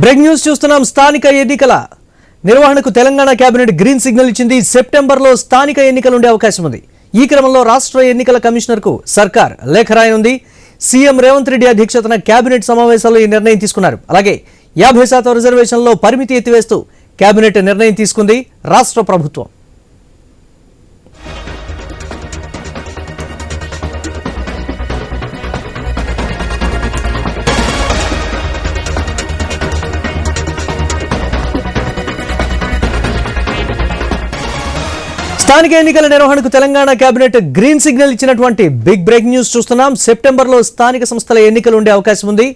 Break news చూస్తున్నాం. స్థానిక ఎన్నికల నిర్వహణకు తెలంగాణ కేబినెట్ గ్రీన్ సిగ్నల్ ఇచ్చింది. సెప్టెంబర్లో స్థానిక ఎన్నికలు ఉండే అవకాశం ఉంది. ఈ క్రమంలో రాష్ట్ర ఎన్నికల కమిషనర్కు సర్కార్ లేఖ రాయనుంది. సీఎం రేవంత్ రెడ్డి అధ్యక్షతన కేబినెట్ సమావేశంలో ఈ నిర్ణయం తీసుకున్నారు. అలాగే 50% రిజర్వేషన్లో పరిమితి ఎత్తివేస్తూ కేబినెట్ నిర్ణయం తీసుకుంది రాష్ట్ర ప్రభుత్వం. స్థానిక ఎన్నికల నిర్వహణకు తెలంగాణ కేబినెట్ గ్రీన్ సిగ్నల్ ఇచ్చినటువంటి బిగ్ బ్రేక్ న్యూస్ చూస్తున్నాం. సెప్టెంబర్లో స్థానిక సంస్థల ఎన్నికలు ఉండే అవకాశం ఉంది.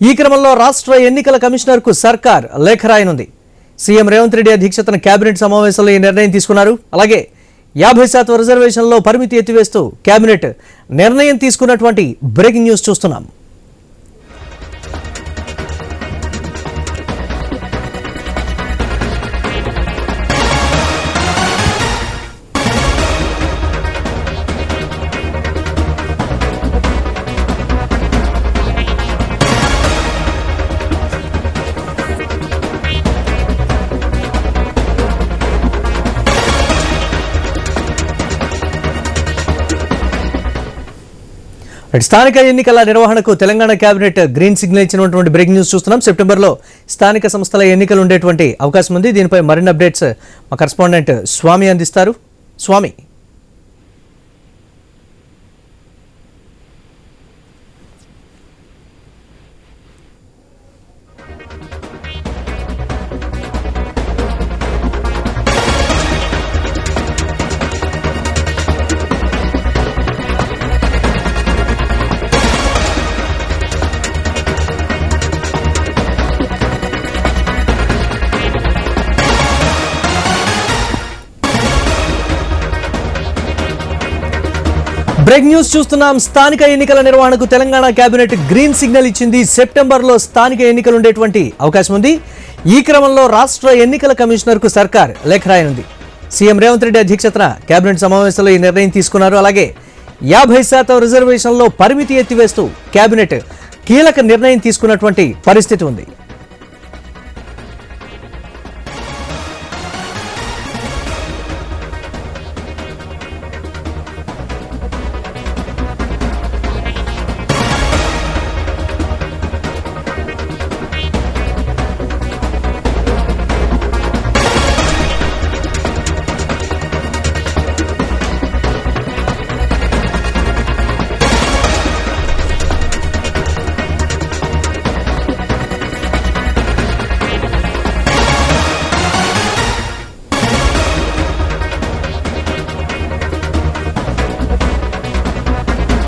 ఈ క్రమంలో రాష్ట్ర ఎన్నికల కమిషనర్కు సర్కార్ లేఖ రాయనుంది. సీఎం రేవంత్ రెడ్డి అధ్యక్షతన కేబినెట్ సమావేశంలో ఈ నిర్ణయం తీసుకున్నారు. అలాగే 50% రిజర్వేషన్లో పరిమితి ఎత్తివేస్తూ కేబినెట్ నిర్ణయం తీసుకున్నటువంటి బ్రేకింగ్ న్యూస్ చూస్తున్నాం. స్థానిక ఎన్నికల నిర్వహణకు తెలంగాణ కేబినెట్ గ్రీన్ సిగ్నల్ ఇచ్చినటువంటి బ్రేకింగ్ న్యూస్ చూస్తున్నాం. సెప్టెంబర్లో స్థానిక సంస్థల ఎన్నికలు ఉండేటువంటి అవకాశం ఉంది. దీనిపై మరిన్ని అప్డేట్స్ మా కరెస్పాండెంట్ స్వామి అందిస్తారు. స్వామి, బ్రేక్ న్యూస్ చూస్తున్నాం. స్థానిక ఎన్నికల నిర్వహణకు తెలంగాణ కేబినెట్ గ్రీన్ సిగ్నల్ ఇచ్చింది. సెప్టెంబర్లో స్థానిక ఎన్నికలు ఉండేటువంటి అవకాశం ఉంది. ఈ క్రమంలో రాష్ట్ర ఎన్నికల కమిషనర్కు సర్కార్ లేఖ రాయనుంది. సీఎం రేవంత్ రెడ్డి అధ్యక్షతన కేబినెట్ సమావేశంలో ఈ నిర్ణయం తీసుకున్నారు. అలాగే 50% రిజర్వేషన్లో పరిమితి ఎత్తివేస్తూ కేబినెట్ కీలక నిర్ణయం తీసుకున్నటువంటి పరిస్థితి ఉంది.